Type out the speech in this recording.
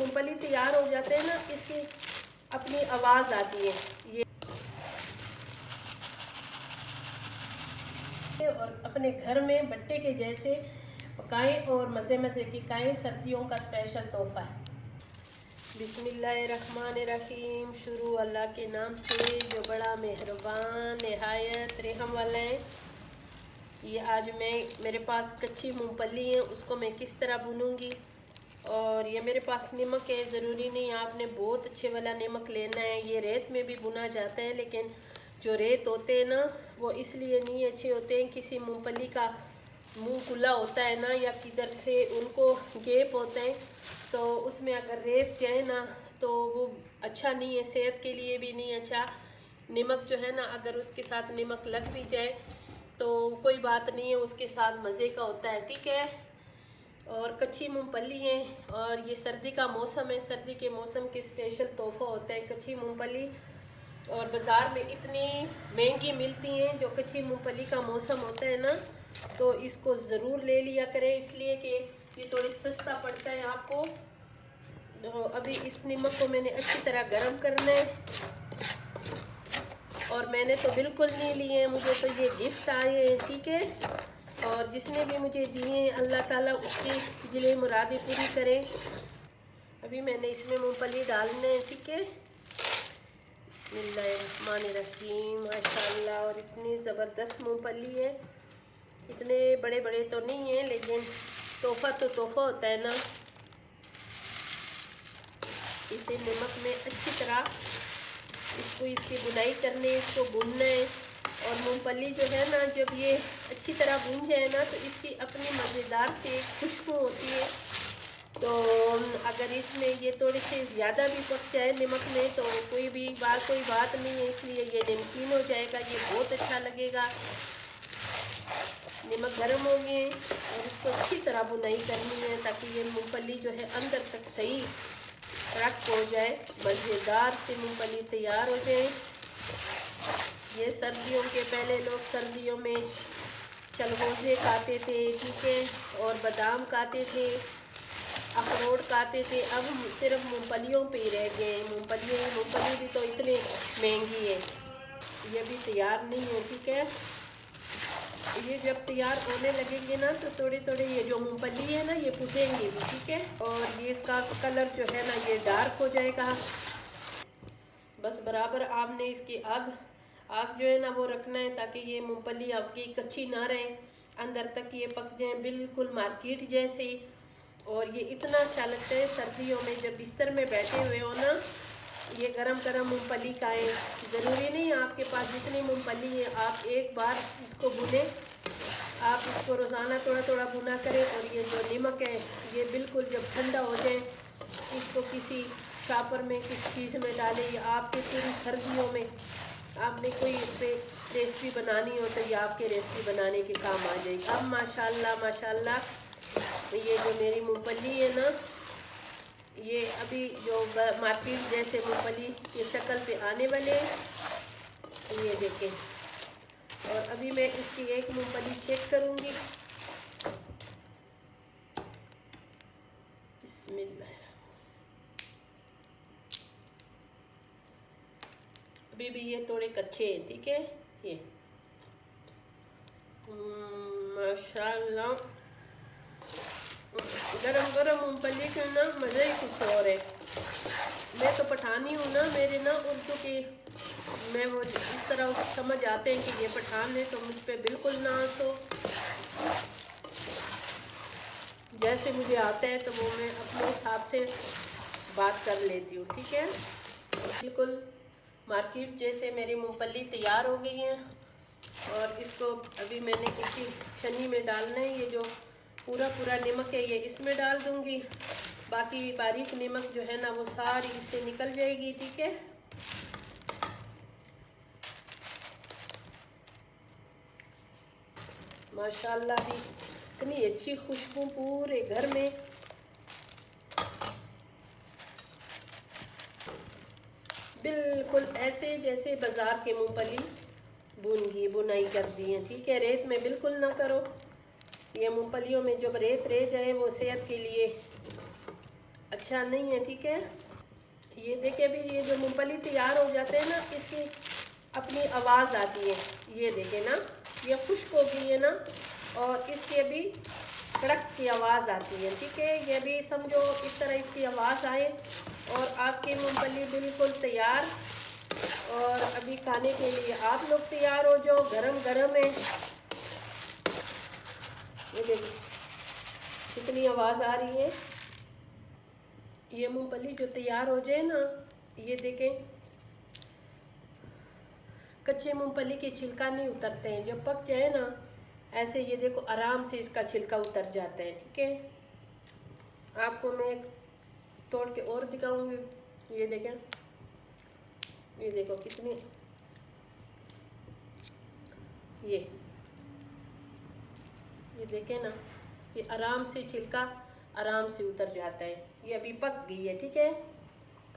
मूंगफली तैयार हो जाते हैं ना, इसकी अपनी आवाज़ आती है ये। और अपने घर में भट्टे के जैसे पकाएं और मज़े मज़े की खाएं। सर्दियों का स्पेशल तोहफ़ा है। बिस्मिल्लाहिर्रहमानिर्रहीम। शुरू अल्लाह के नाम से जो बड़ा मेहरबान नहायत रहम वाला है। ये आज मेरे पास कच्ची मूंगफली है, उसको मैं किस तरह भूनूंगी। और ये मेरे पास नमक है, ज़रूरी नहीं आपने बहुत अच्छे वाला नमक लेना है। ये रेत में भी भुना जाता है, लेकिन जो रेत होते हैं ना वो इसलिए नहीं अच्छे होते हैं। किसी मूंगफली का मुंह खुला होता है ना, या किधर से उनको गैप होते हैं, तो उसमें अगर रेत जाए ना तो वो अच्छा नहीं है, सेहत के लिए भी नहीं अच्छा। नमक जो है ना, अगर उसके साथ नमक लग भी जाए तो कोई बात नहीं है, उसके साथ मज़े का होता है। ठीक है। और कच्ची मूंगफली है, और ये सर्दी का मौसम है, सर्दी के मौसम के स्पेशल तोहफ़ा होता है कच्ची मूंगफली। और बाज़ार में इतनी महंगी मिलती हैं जो कच्ची मूंगफली का मौसम होता है ना, तो इसको ज़रूर ले लिया करें, इसलिए कि ये थोड़ी सस्ता पड़ता है आपको। तो अभी इस नमक को मैंने अच्छी तरह गर्म करना है, और मैंने तो बिल्कुल नहीं लिए हैं, मुझे तो ये गिफ्ट आए हैं। ठीक है। और जिसने भी मुझे दिए हैं अल्लाह ताला उसकी जिले मुरादें पूरी करें। अभी मैंने इसमें मूंगफली डालना है। ठीक है। बिस्मिल्लाहिर्रहमानिर्रहीम। माशाल्लाह। और इतनी ज़बरदस्त मूंगफली है, इतने बड़े बड़े तो नहीं है, लेकिन तोहफ़ा तो तोहफ़ा होता है ना। इसे नमक में अच्छी तरह इसकी बुनाई करनी है, इसको भूनना है। और मूंगफली जो है ना, जब ये अच्छी तरह भून जाए ना तो इसकी अपनी मज़ेदार सी खुशबू होती है। तो अगर इसमें ये थोड़ी सी ज़्यादा भी पक जाए नमक में तो कोई बात नहीं है, इसलिए ये नमकीन हो जाएगा, ये बहुत अच्छा लगेगा। नमक गर्म हो गए और इसको अच्छी तरह बुनाई करनी है, ताकि ये मूंगफली जो है अंदर तक सही रख हो जाए, मज़ेदार सी मूंगफली तैयार हो जाए। ये सर्दियों के पहले लोग सर्दियों में चलगोज़े खाते थे। ठीक है। और बादाम खाते थे, अखरोट खाते थे। अब सिर्फ मूंगफलियों पे ही रह गए हैं। मूंगफली भी तो इतनी महंगी है, ये भी तैयार नहीं है। ठीक है। ये जब तैयार होने लगेंगे ना तो थोड़े थोड़े ये जो मूंगफली है ना ये फूटेंगे भी। ठीक है। और ये इसका कलर जो है ना ये डार्क हो जाएगा। बस बराबर आपने इसकी आग जो है ना वो रखना है, ताकि ये मूंगफली आपकी कच्ची ना रहे, अंदर तक ये पक जाए बिल्कुल मार्केट जैसे। और ये इतना अच्छा लगता है सर्दियों में जब बिस्तर में बैठे हुए हो ना, ये गरम गरम मूंगफली खाएं। ज़रूरी नहीं आपके पास जितनी मूंगफली है आप एक बार इसको भुने, आप इसको रोज़ाना थोड़ा थोड़ा भुना करें। और ये जो नमक है ये बिल्कुल जब ठंडा हो जाए, इसको किसी शॉपर में किसी चीज़ में डालें, या आपके पूरी सर्दियों में आपने कोई इस पर रेसिपी बनानी हो तो ये आपके रेसिपी बनाने के काम आ जाएगी। अब माशाल्लाह माशाल्लाह ये जो मेरी मूंगफली है ना, ये अभी जो मार्केट जैसे मूंगफली ये शक्ल पे आने वाले हैं, ये देखें। और अभी मैं इसकी एक मूंगफली चेक करूँगी। बिस्मिल्लाह। अभी भी ये थोड़े कच्चे हैं। ठीक है। ये माशाल्लाह गरम गरम मूंगफली के ना मज़े ही कुछ और है। मैं तो पठानी हूँ ना, मेरे ना उर्दू की मैं वो इस तरह समझ आते हैं कि ये पठान है, तो मुझ पे बिल्कुल ना हंसो। जैसे मुझे आता है तो वो मैं अपने हिसाब से बात कर लेती हूँ। ठीक है। बिल्कुल मार्केट जैसे मेरी मूंगफली तैयार हो गई है, और इसको अभी मैंने किसी छन्नी में डालना है। ये जो पूरा नमक है ये इसमें डाल दूंगी, बाकी बारीक नमक जो है ना वो सारी इससे निकल जाएगी। ठीक है। माशाल्लाह भी इतनी अच्छी खुशबू पूरे घर में। बिल्कुल ऐसे जैसे बाज़ार के मूंगफली बुनाई कर दी है। ठीक है। रेत में बिल्कुल ना करो, ये मूंगफलियों में जब रेत रह जाए वो सेहत के लिए अच्छा नहीं है, ठीक है। ये देखिए अभी ये जो मूंगफली तैयार हो जाते हैं ना, इसकी अपनी आवाज़ आती है, ये देखें ना, ये खुश्क हो गई है ना, और इसकी अभी कड़क की आवाज़ आती है, ठीक है। ये भी समझो इस तरह इसकी आवाज़ आए और आपकी मूंगफली बिल्कुल तैयार, और अभी खाने के लिए आप लोग तैयार हो जाओ, गरम गरम है। ये देखिए कितनी आवाज़ आ रही है। ये मूंगफली जो तैयार हो जाए ना, ये देखें कच्चे मूंगफली के छिलका नहीं उतरते हैं, जब पक जाए ना ऐसे ये देखो आराम से इसका छिलका उतर जाता है, ठीक है। आपको मैं तोड़ के और दिखाऊंगी। ये देखें, ये देखो कितनी, ये देखें ना, ये आराम से छिलका आराम से उतर जाता है। ये अभी पक गई है, ठीक है।